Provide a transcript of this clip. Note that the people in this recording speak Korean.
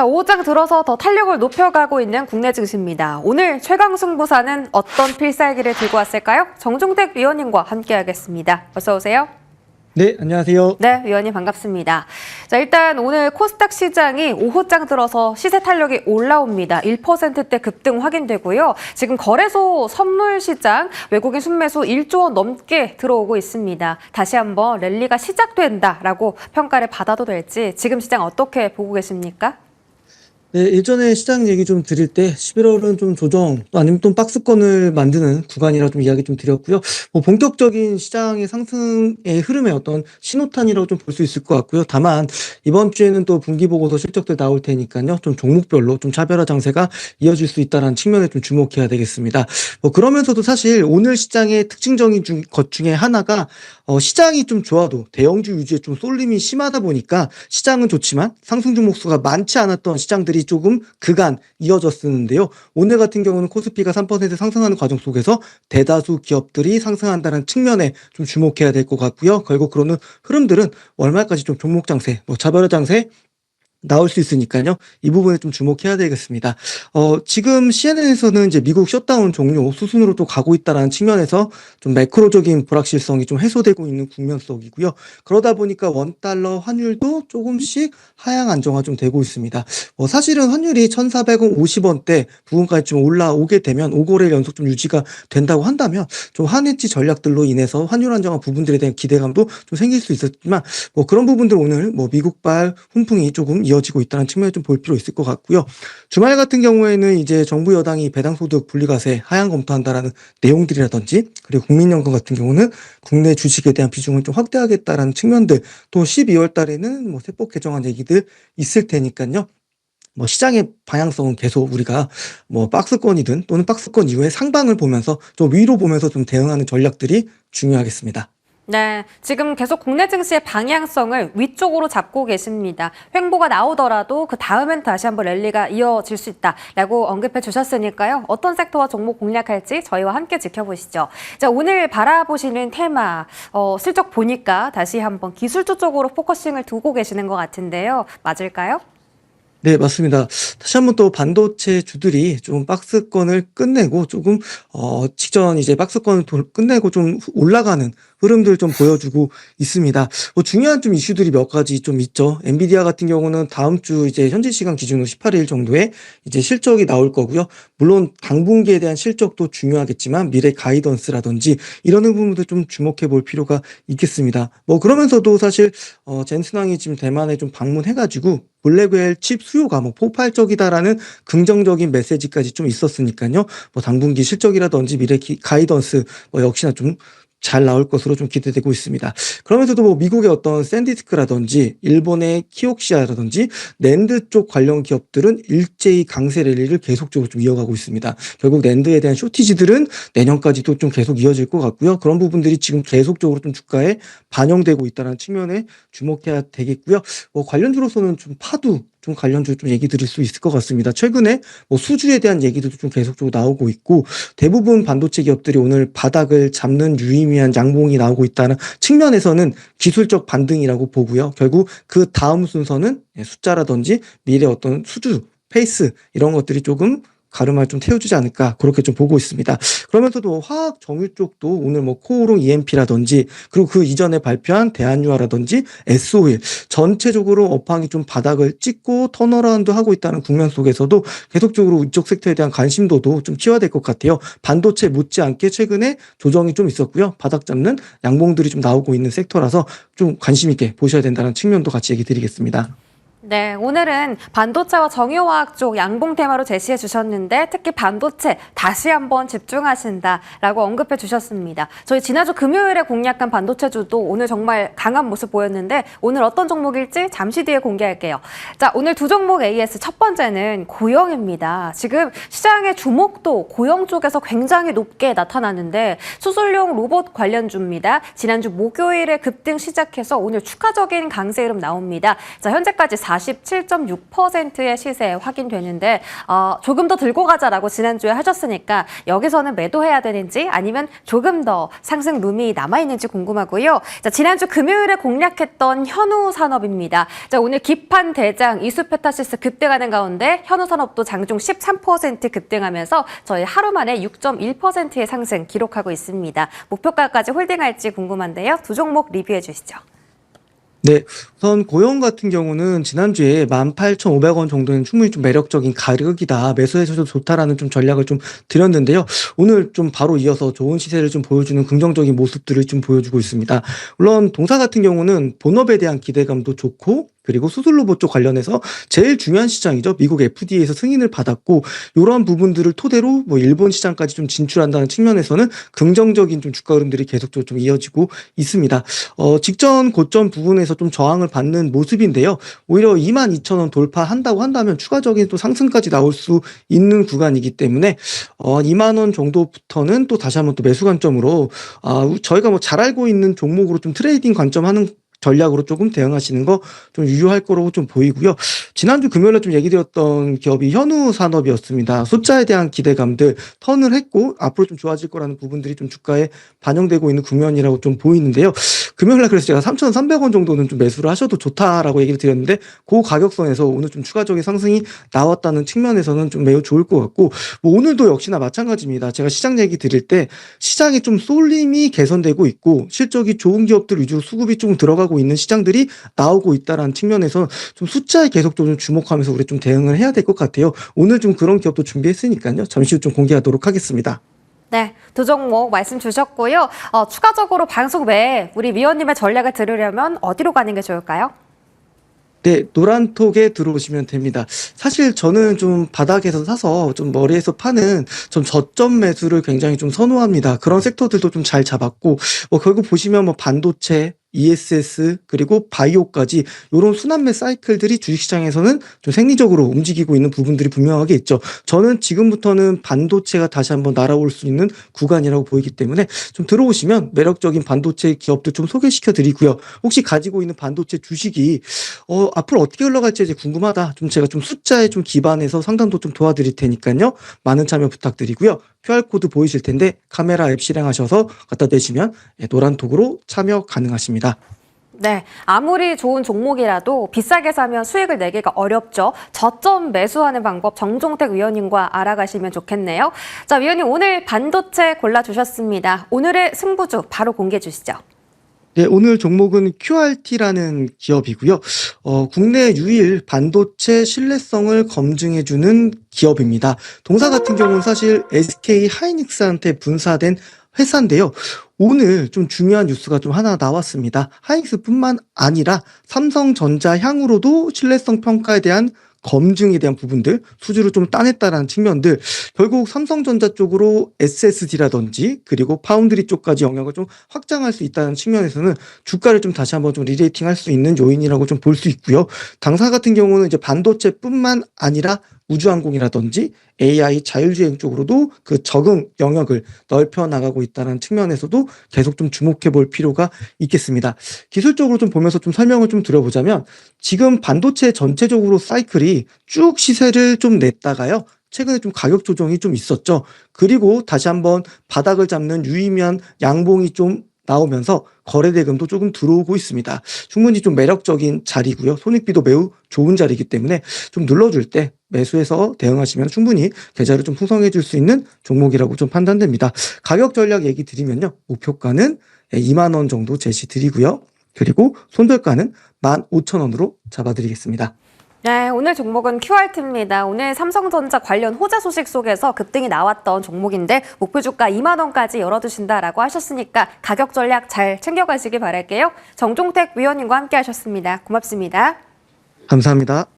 자, 5장 들어서 더 탄력을 높여가고 있는 국내 증시입니다. 오늘 최강 승부사는 어떤 필살기를 들고 왔을까요? 정종택 위원님과 함께하겠습니다. 어서 오세요. 네, 안녕하세요. 네, 위원님 반갑습니다. 자, 일단 오늘 코스닥 시장이 오후장 들어서 시세 탄력이 올라옵니다. 1%대 급등 확인되고요. 지금 거래소 선물 시장 외국인 순매수 1조 원 넘게 들어오고 있습니다. 다시 한번 랠리가 시작된다라고 평가를 받아도 될지 지금 시장 어떻게 보고 계십니까? 네, 예전에 시장 얘기 좀 드릴 때 11월은 좀 조정 또 아니면 또 박스권을 만드는 구간이라 좀 이야기 좀 드렸고요. 뭐 본격적인 시장의 상승의 흐름의 어떤 신호탄이라고 좀 볼 수 있을 것 같고요. 다만 이번 주에는 또 분기 보고서 실적들 나올 테니까요. 좀 종목별로 좀 차별화 장세가 이어질 수 있다는 측면에 좀 주목해야 되겠습니다. 뭐 그러면서도 사실 오늘 시장의 특징적인 것 중에 하나가 시장이 좀 좋아도 대형주 위주의 좀 쏠림이 심하다 보니까 시장은 좋지만 상승 종목 수가 많지 않았던 시장들이 조금 그간 이어졌었는데요. 오늘 같은 경우는 코스피가 3% 상승하는 과정 속에서 대다수 기업들이 상승한다는 측면에 좀 주목해야 될 것 같고요. 결국 그러는 흐름들은 월말까지 좀 종목 장세, 뭐 차별화 장세 나올 수 있으니까요. 이 부분에 좀 주목해야 되겠습니다. 지금 CNN에서는 이제 미국 셧다운 종료 수순으로 또 가고 있다는 측면에서 좀 매크로적인 불확실성이 좀 해소되고 있는 국면 속이고요. 그러다 보니까 원달러 환율도 조금씩 하향 안정화 좀 되고 있습니다. 사실은 환율이 1,450원대 부근까지 좀 올라오게 되면 5거래 연속 좀 유지가 된다고 한다면 좀 한해지 전략들로 인해서 환율 안정화 부분들에 대한 기대감도 좀 생길 수 있었지만 그런 부분들 오늘 미국발 훈풍이 조금 이어지고 있다는 측면에 좀 볼 필요 있을 것 같고요. 주말 같은 경우에는 이제 정부 여당이 배당소득 분리과세 하향 검토한다라는 내용들이라든지 그리고 국민연금 같은 경우는 국내 주식에 대한 비중을 좀 확대하겠다라는 측면들 또 12월 달에는 세법 개정안 얘기들 있을 테니까요. 시장의 방향성은 계속 우리가 박스권이든 또는 박스권 이후에 상방을 보면서 좀 위로 보면서 좀 대응하는 전략들이 중요하겠습니다. 네, 지금 계속 국내 증시의 방향성을 위쪽으로 잡고 계십니다. 횡보가 나오더라도 그 다음엔 다시 한번 랠리가 이어질 수 있다라고 언급해 주셨으니까요. 어떤 섹터와 종목 공략할지 저희와 함께 지켜보시죠. 자, 오늘 바라보시는 테마, 슬쩍 보니까 다시 한번 기술주 쪽으로 포커싱을 두고 계시는 것 같은데요. 맞을까요? 네, 맞습니다. 다시 한번 또 반도체 주들이 좀 박스권을 끝내고 조금 직전 이제 박스권을 끝내고 좀 올라가는 흐름들 좀 보여주고 있습니다. 중요한 좀 이슈들이 몇 가지 좀 있죠. 엔비디아 같은 경우는 다음 주 이제 현지 시간 기준으로 18일 정도에 이제 실적이 나올 거고요. 물론 당분기에 대한 실적도 중요하겠지만 미래 가이던스라든지 이런 부분도 좀 주목해 볼 필요가 있겠습니다. 그러면서도 사실 젠슨왕이 지금 대만에 좀 방문해가지고 블랙웰 칩 수요가 폭발적이다라는 긍정적인 메시지까지 좀 있었으니까요. 당분기 실적이라든지 미래 가이던스 역시나 좀 잘 나올 것으로 좀 기대되고 있습니다. 그러면서도 미국의 어떤 샌디스크라든지 일본의 키옥시아라든지 낸드 쪽 관련 기업들은 일제히 강세 랠리를 계속적으로 좀 이어가고 있습니다. 결국 낸드에 대한 쇼티지들은 내년까지도 좀 계속 이어질 것 같고요. 그런 부분들이 지금 계속적으로 좀 주가에 반영되고 있다는 측면에 주목해야 되겠고요. 관련주로서는 좀 파두 좀 관련주 좀 얘기 드릴 수 있을 것 같습니다. 최근에 수주에 대한 얘기들도 좀 계속적으로 나오고 있고 대부분 반도체 기업들이 오늘 바닥을 잡는 유의미한 양봉이 나오고 있다는 측면에서는 기술적 반등이라고 보고요. 결국 그 다음 순서는 숫자라든지 미래 어떤 수주 페이스 이런 것들이 조금 가름을 좀 태워주지 않을까 그렇게 좀 보고 있습니다. 그러면서도 화학 정유 쪽도 오늘 코오롱 EMP라든지 그리고 그 이전에 발표한 대한유화라든지 SO일 전체적으로 업황이 좀 바닥을 찍고 턴어라운드 하고 있다는 국면 속에서도 계속적으로 이쪽 섹터에 대한 관심도도 좀 키워야 될 것 같아요. 반도체 못지않게 최근에 조정이 좀 있었고요. 바닥 잡는 양봉들이 좀 나오고 있는 섹터라서 좀 관심 있게 보셔야 된다는 측면도 같이 얘기 드리겠습니다. 네, 오늘은 반도체와 정유화학 쪽 양봉 테마로 제시해 주셨는데 특히 반도체 다시 한번 집중하신다라고 언급해 주셨습니다. 저희 지난주 금요일에 공략한 반도체주도 오늘 정말 강한 모습 보였는데 오늘 어떤 종목일지 잠시 뒤에 공개할게요. 자, 오늘 두 종목 AS 첫 번째는 고영입니다. 지금 시장의 주목도 고영 쪽에서 굉장히 높게 나타나는데 수술용 로봇 관련주입니다. 지난주 목요일에 급등 시작해서 오늘 추가적인 강세 흐름 나옵니다. 자, 현재까지 40 47.6%의 시세 확인되는데 조금 더 들고 가자라고 지난주에 하셨으니까 여기서는 매도해야 되는지 아니면 조금 더 상승 룸이 남아있는지 궁금하고요. 자, 지난주 금요일에 공략했던 현우산업입니다. 자, 오늘 기판 대장 이수페타시스 급등하는 가운데 현우산업도 장중 13% 급등하면서 저희 하루 만에 6.1%의 상승 기록하고 있습니다. 목표가까지 홀딩할지 궁금한데요. 두 종목 리뷰해 주시죠. 네, 우선 고용 같은 경우는 지난주에 18,500원 정도는 충분히 좀 매력적인 가격이다. 매수해서도 좋다라는 좀 전략을 좀 드렸는데요. 오늘 좀 바로 이어서 좋은 시세를 좀 보여주는 긍정적인 모습들을 좀 보여주고 있습니다. 물론 동사 같은 경우는 본업에 대한 기대감도 좋고 그리고 수술 로봇 쪽 관련해서 제일 중요한 시장이죠. 미국 FDA에서 승인을 받았고 이러한 부분들을 토대로 뭐 일본 시장까지 좀 진출한다는 측면에서는 긍정적인 좀 주가 흐름들이 계속적으로 좀 이어지고 있습니다. 직전 고점 부분에서 좀 저항을 받는 모습인데요. 오히려 22,000원 돌파한다고 한다면 추가적인 또 상승까지 나올 수 있는 구간이기 때문에 2만 원 정도부터는 또 다시 한번 또 매수 관점으로 저희가 뭐 잘 알고 있는 종목으로 좀 트레이딩 관점 하는 전략으로 조금 대응하시는 거 좀 유효할 거라고 좀 보이고요. 지난주 금요일에 좀 얘기 드렸던 기업이 현우산업이었습니다. 숫자에 대한 기대감들 턴을 했고 앞으로 좀 좋아질 거라는 부분들이 좀 주가에 반영되고 있는 국면이라고 좀 보이는데요. 금요일날 그래서 제가 3,300원 정도는 좀 매수를 하셔도 좋다라고 얘기를 드렸는데 그 가격선에서 오늘 좀 추가적인 상승이 나왔다는 측면에서는 좀 매우 좋을 것 같고 뭐 오늘도 역시나 마찬가지입니다. 제가 시장 얘기 드릴 때 시장에 좀 쏠림이 개선되고 있고 실적이 좋은 기업들 위주로 수급이 좀 들어가고 있는 시장들이 나오고 있다라는 측면에서 좀 숫자에 계속적으로 좀 주목하면서 우리 좀 대응을 해야 될 것 같아요. 오늘 좀 그런 기업도 준비했으니까요. 잠시 후 좀 공개하도록 하겠습니다. 네, 두 종목 말씀 주셨고요. 추가적으로 방송 외에 우리 위원님의 전략을 들으려면 어디로 가는 게 좋을까요? 네, 노란톡에 들어오시면 됩니다. 사실 저는 좀 바닥에서 사서 좀 머리에서 파는 좀 저점 매수를 굉장히 좀 선호합니다. 그런 섹터들도 좀 잘 잡았고, 결국 보시면 뭐 반도체, ESS 그리고 바이오까지 이런 순환매 사이클들이 주식시장에서는 좀 생리적으로 움직이고 있는 부분들이 분명하게 있죠. 저는 지금부터는 반도체가 다시 한번 날아올 수 있는 구간이라고 보이기 때문에 좀 들어오시면 매력적인 반도체 기업들 좀 소개시켜 드리고요. 혹시 가지고 있는 반도체 주식이 앞으로 어떻게 흘러갈지 이제 궁금하다. 좀 제가 좀 숫자에 좀 기반해서 상담도 좀 도와드릴 테니까요. 많은 참여 부탁드리고요. QR코드 보이실 텐데 카메라 앱 실행하셔서 갖다 대시면 노란톡으로 참여 가능하십니다. 네, 아무리 좋은 종목이라도 비싸게 사면 수익을 내기가 어렵죠. 저점 매수하는 방법 정종택 위원님과 알아가시면 좋겠네요. 자, 위원님 오늘 반도체 골라주셨습니다. 오늘의 승부주 바로 공개해 주시죠. 네, 오늘 종목은 QRT라는 기업이고요. 국내 유일 반도체 신뢰성을 검증해주는 기업입니다. 동사 같은 경우는 사실 SK 하이닉스한테 분사된 회사인데요. 오늘 좀 중요한 뉴스가 좀 하나 나왔습니다. 하이닉스뿐만 아니라 삼성전자 향으로도 신뢰성 평가에 대한 검증에 대한 부분들, 수주를 좀 따냈다라는 측면들, 결국 삼성전자 쪽으로 SSD라든지 그리고 파운드리 쪽까지 영역을 좀 확장할 수 있다는 측면에서는 주가를 좀 다시 한번 좀 리레이팅 할 수 있는 요인이라고 좀 볼 수 있고요. 당사 같은 경우는 이제 반도체뿐만 아니라 우주항공이라든지 AI 자율주행 쪽으로도 그 적응 영역을 넓혀 나가고 있다는 측면에서도 계속 좀 주목해 볼 필요가 있겠습니다. 기술적으로 좀 보면서 좀 설명을 좀 드려보자면 지금 반도체 전체적으로 사이클이 쭉 시세를 좀 냈다가요. 최근에 좀 가격 조정이 좀 있었죠. 그리고 다시 한번 바닥을 잡는 유의미한 양봉이 좀 나오면서 거래 대금도 조금 들어오고 있습니다. 충분히 좀 매력적인 자리고요. 손익비도 매우 좋은 자리이기 때문에 좀 눌러줄 때 매수해서 대응하시면 충분히 계좌를 좀 풍성해 줄 수 있는 종목이라고 좀 판단됩니다. 가격 전략 얘기 드리면요. 목표가는 2만 원 정도 제시 드리고요. 그리고 손절가는 15,000원으로 잡아드리겠습니다. 네, 오늘 종목은 QRT입니다. 오늘 삼성전자 관련 호재 소식 속에서 급등이 나왔던 종목인데 목표 주가 2만 원까지 열어두신다라고 하셨으니까 가격 전략 잘 챙겨가시기 바랄게요. 정종택 위원님과 함께 하셨습니다. 고맙습니다. 감사합니다.